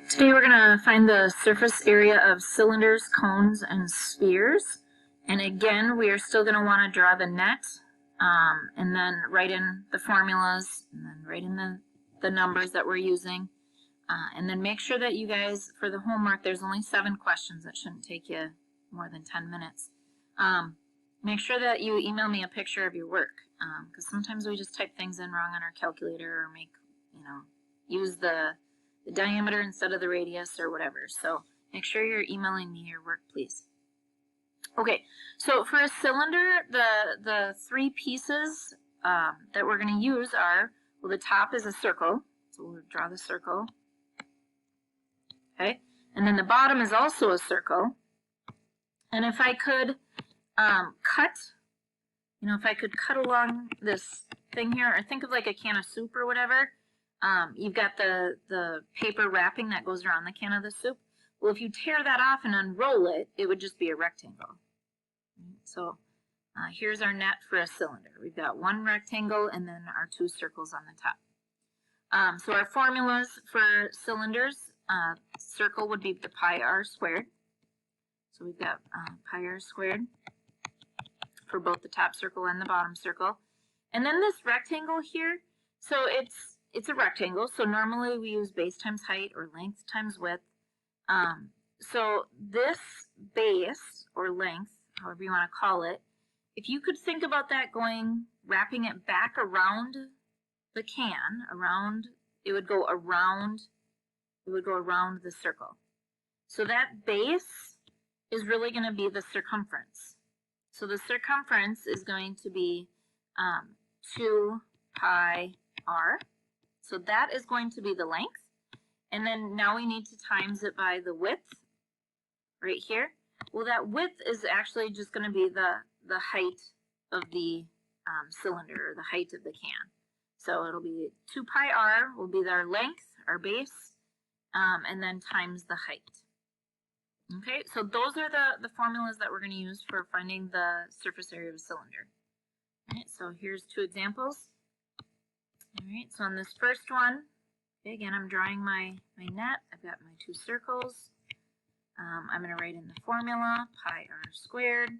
Today we're going to find the surface area of cylinders, cones, and spheres. And again, we are still going to want to draw the net and then write in the formulas and then write in the numbers that we're using. And then make sure that you guys, for the homework, there's only 7 questions. That shouldn't take you more than 10 minutes. Make sure that you email me a picture of your work, because sometimes we just type things in wrong on our calculator or use the diameter instead of the radius or whatever. So make sure you're emailing me your work, please. Okay, so for a cylinder, the 3 pieces that we're going to use are, well, the top is a circle, so we'll draw the circle. Okay, and then the bottom is also a circle. And if I could if I could cut along this thing here, or think of like a can of soup or whatever, you've got the paper wrapping that goes around the can of the soup. Well, if you tear that off and unroll it, it would just be a rectangle. So here's our net for a cylinder. We've got 1 rectangle and then our 2 circles on the top. So our formulas for cylinders, circle would be the pi r squared. So we've got pi r squared for both the top circle and the bottom circle. And then this rectangle here, so it's a rectangle, so normally we use base times height or length times width. So this base or length, however you want to call it, if you could think about that wrapping it back around the can, it would go around the circle. So that base is really going to be the circumference. So the circumference is going to be 2 pi r. So that is going to be the length. And then now we need to times it by the width right here. Well, that width is actually just going to be the height of the cylinder, or the height of the can. So it'll be 2 pi r will be our length, our base, and then times the height. Okay, so those are the formulas that we're going to use for finding the surface area of a cylinder. All right, so here's 2 examples. All right, so on this first one, okay, again, I'm drawing my net. I've got my 2 circles. I'm going to write in the formula, pi r squared.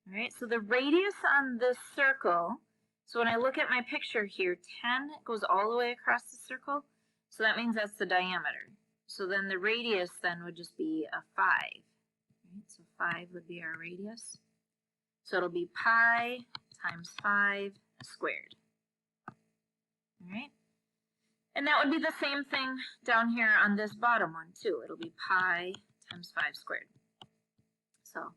All right, so the radius on this circle, so when I look at my picture here, 10 goes all the way across the circle, so that means that's the diameter. So then the radius then would just be a 5. Right, so 5 would be our radius. So it'll be pi times 5 squared. All right. And that would be the same thing down here on this bottom one too. It'll be pi times 5 squared. So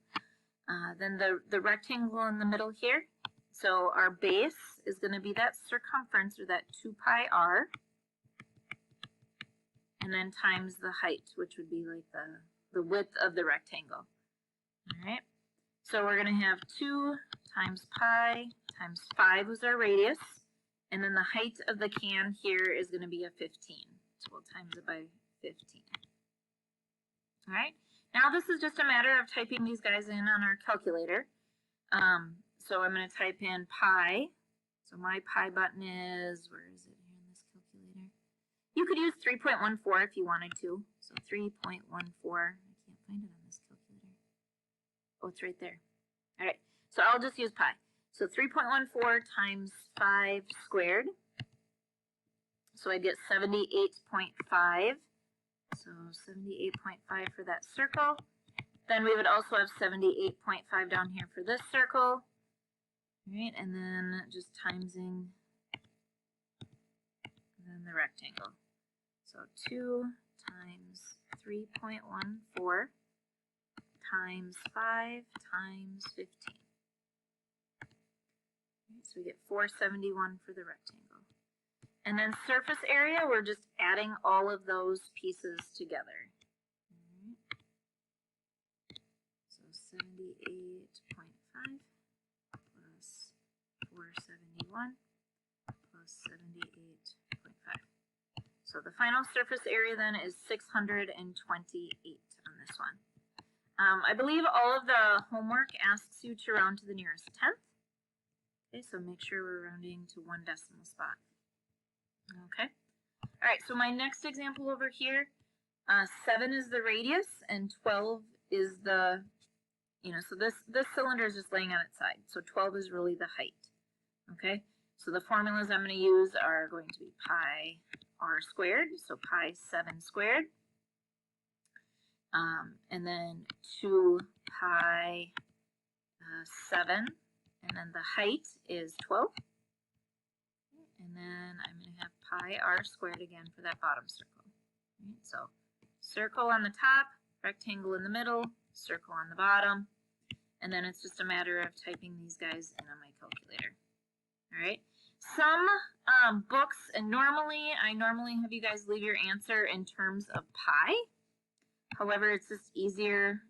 then the rectangle in the middle here. So our base is going to be that circumference, or that 2 pi r. And then times the height, which would be like the width of the rectangle. All right. So we're going to have 2 times pi times 5 was our radius. And then the height of the can here is going to be a 15. So we'll times it by 15. All right. Now this is just a matter of typing these guys in on our calculator. So I'm going to type in pi. So my pi button is, where is it here in this calculator? You could use 3.14 if you wanted to. So 3.14. I can't find it on this calculator. Oh, it's right there. All right. So I'll just use pi. So 3.14 times 5 squared. So I get 78.5. So 78.5 for that circle. Then we would also have 78.5 down here for this circle. All right, and then just timesing then the rectangle. So 2 times 3.14 times 5 times 15. So we get 471 for the rectangle. And then surface area, we're just adding all of those pieces together. So 78.5 plus 471 plus 78.5. So the final surface area then is 628 on this one. I believe all of the homework asks you to round to the nearest tenth. Okay, so make sure we're rounding to 1 decimal spot. Okay. All right, so my next example over here, 7 is the radius and 12 is the, so this cylinder is just laying on its side. So 12 is really the height, okay? So the formulas I'm going to use are going to be pi r squared, so pi 7 squared, and then 2 pi 7, and then the height is 12. And then I'm going to have pi r squared again for that bottom circle. Right, so circle on the top, rectangle in the middle, circle on the bottom, and then it's just a matter of typing these guys in on my calculator. All right. Some books, and I normally have you guys leave your answer in terms of pi. However, it's just easier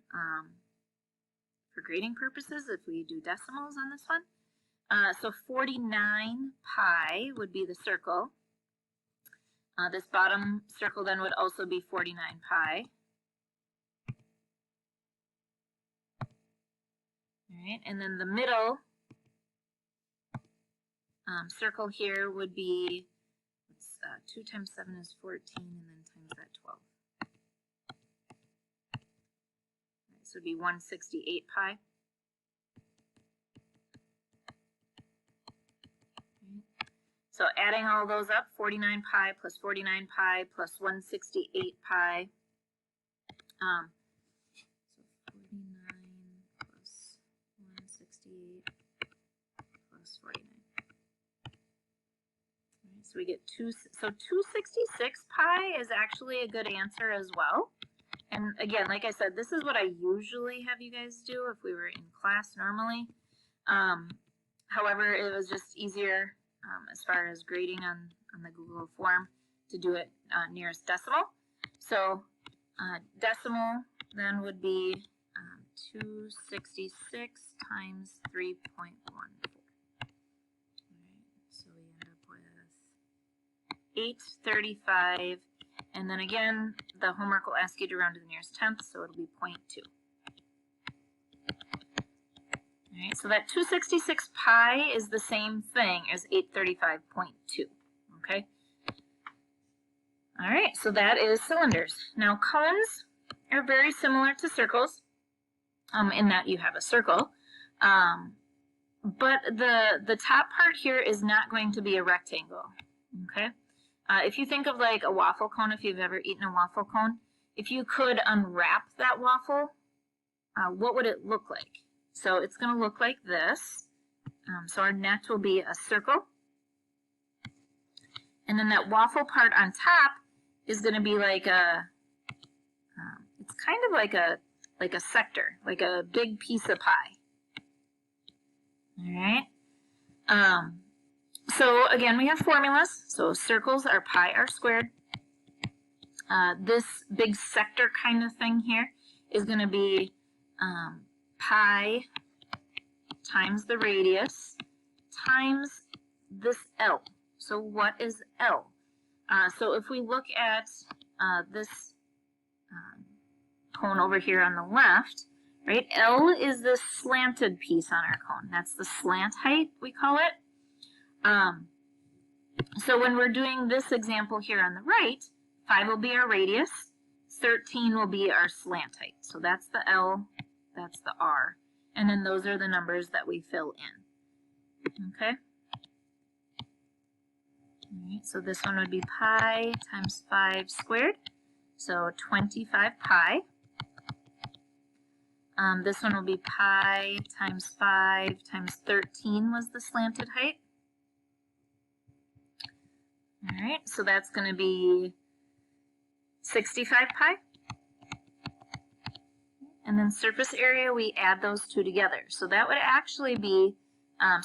for grading purposes if we do decimals on this one. So 49 pi would be the circle. This bottom circle then would also be 49 pi. All right, and then the middle circle here would be 2 times 7 is 14, and then times that 12. Right, so it would be 168 pi. So adding all those up, 49 pi plus 49 pi plus 168 pi. So 49 plus 168 plus 49. Right, so we get 266 pi is actually a good answer as well. And again, like I said, this is what I usually have you guys do if we were in class normally. However, it was just easier as far as grading on the Google form to do it nearest decimal. So decimal then would be 266 times 3.14. So we end up with 835, and then again the homework will ask you to round to the nearest tenth, so it'll be 0.2. All right, so that 266 pi is the same thing as 835.2, okay? All right, so that is cylinders. Now cones are very similar to circles in that you have a circle, but the top part here is not going to be a rectangle, okay? If you think of like a waffle cone, if you've ever eaten a waffle cone, if you could unwrap that waffle, what would it look like? So it's going to look like this. So our neck will be a circle. And then that waffle part on top is going to be like it's kind of like a sector, like a big piece of pie. All right. So again, we have formulas. So circles are pi r squared. This big sector kind of thing here is going to be pi times the radius times this L. So what is L? So if we look at this cone over here on the left, right? L is this slanted piece on our cone. That's the slant height, we call it. So when we're doing this example here on the right, 5 will be our radius, 13 will be our slant height. So that's the L, that's the R, and then those are the numbers that we fill in. Okay? All right, so this one would be pi times 5 squared, so 25 pi. This one will be pi times 5 times 13 was the slanted height. All right, so that's going to be 65 pi. And then surface area, we add those two together. So that would actually be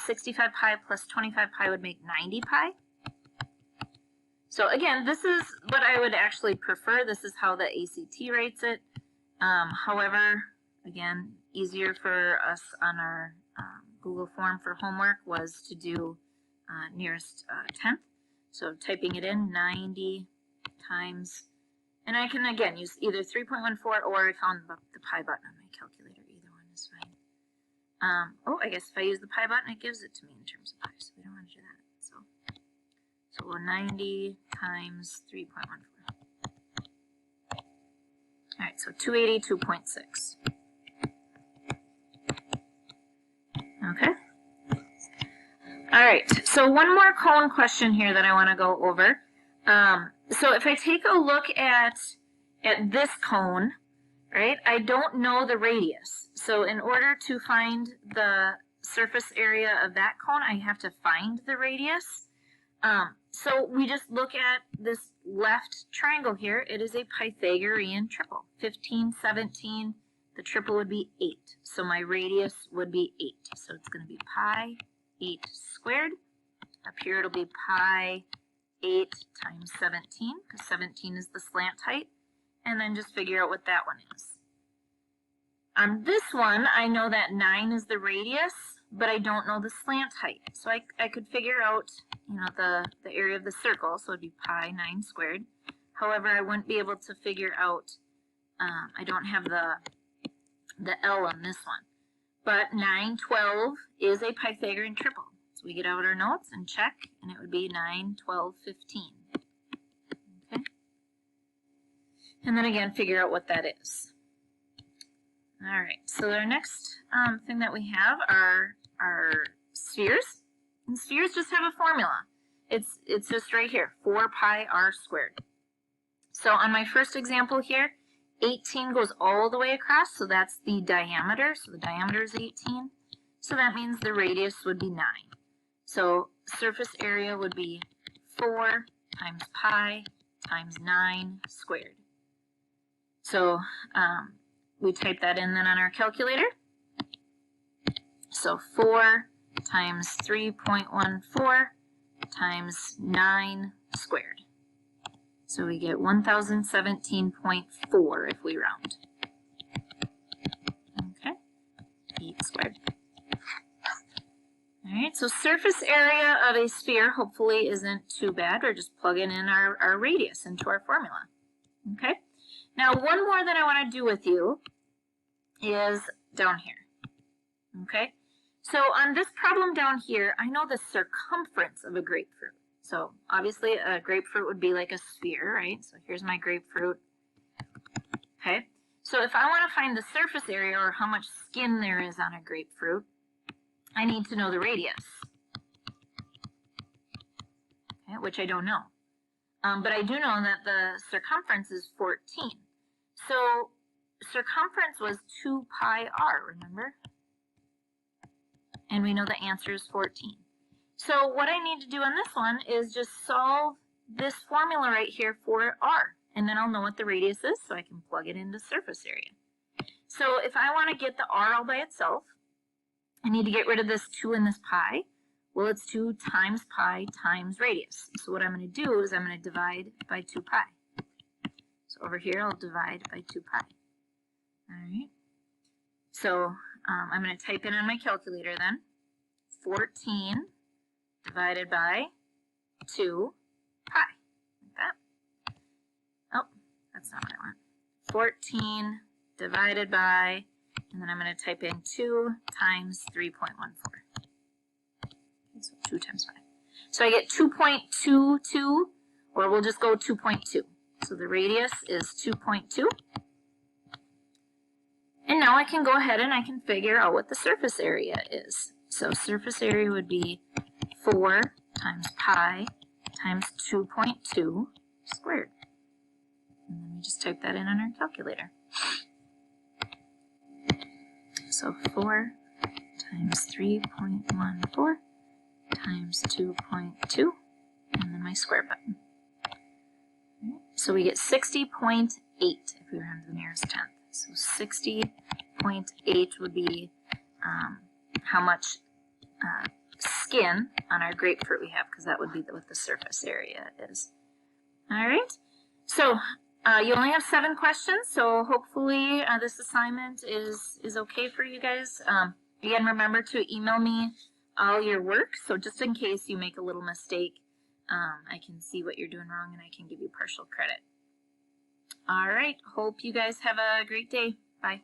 65 pi plus 25 pi would make 90 pi. So again, this is what I would actually prefer. This is how the ACT rates it. However, again, easier for us on our Google form for homework was to do nearest tenth. So typing it in, 90 times, and I can again use either 3.14 or I found the pi button on my calculator. Either one is fine. Oh, I guess if I use the pi button, it gives it to me in terms of pi, so we don't want to do that. So 90 times 3.14. All right, so 282.6. Okay. All right, so one more cone question here that I want to go over. So if I take a look at this cone, right, I don't know the radius. So in order to find the surface area of that cone, I have to find the radius. So we just look at this left triangle here. It is a Pythagorean triple. 15, 17, the triple would be 8. So my radius would be 8. So it's going to be pi 8 squared. Up here it'll be pi 8 times 17, because 17 is the slant height. And then just figure out what that one is. On this one, I know that 9 is the radius, but I don't know the slant height. So I could figure out, the area of the circle, so it'd be pi 9 squared. However, I wouldn't be able to figure out, I don't have the L on this one. But 9, 12 is a Pythagorean triple. So we get out our notes and check, and it would be 9, 12, 15. Okay? And then again, figure out what that is. All right, so our next thing that we have are spheres. And spheres just have a formula. It's just right here, 4 pi r squared. So on my first example here, 18 goes all the way across, so that's the diameter. So the diameter is 18. So that means the radius would be 9. So surface area would be 4 times pi times 9 squared. So we type that in then on our calculator. So 4 times 3.14 times 9 squared. So we get 1017.4 if we round. Okay, 8 squared. All right, so surface area of a sphere hopefully isn't too bad. We're just plugging in our radius into our formula. Okay, now one more that I want to do with you is down here. Okay, so on this problem down here, I know the circumference of a grapefruit. So obviously a grapefruit would be like a sphere, right? So here's my grapefruit. Okay, so if I want to find the surface area or how much skin there is on a grapefruit, I need to know the radius, okay, which I don't know. But I do know that the circumference is 14. So circumference was 2 pi r, remember? And we know the answer is 14. So what I need to do on this one is just solve this formula right here for r. And then I'll know what the radius is, so I can plug it into surface area. So if I want to get the r all by itself, I need to get rid of this 2 and this pi. Well, it's 2 times pi times radius. So what I'm going to do is I'm going to divide by 2 pi. So over here, I'll divide by 2 pi. All right. So I'm going to type in on my calculator then, 14 divided by 2 pi, like that. Oh, that's not what I want. 14 divided by, and then I'm going to type in 2 times 3.14. So 2 times 5. So I get 2.22, or we'll just go 2.2. So the radius is 2.2. And now I can go ahead and I can figure out what the surface area is. So surface area would be 4 times pi times 2.2 squared. And then we just type that in on our calculator. So 4 times 3.14 times 2.2, and then my square button. So we get 60.8 if we round to the nearest tenth. So 60.8 would be how much skin on our grapefruit we have, because that would be what the surface area is. All right, so you only have 7 questions, so hopefully this assignment is okay for you guys. Again, remember to email me all your work, so just in case you make a little mistake, I can see what you're doing wrong and I can give you partial credit. All right, hope you guys have a great day. Bye.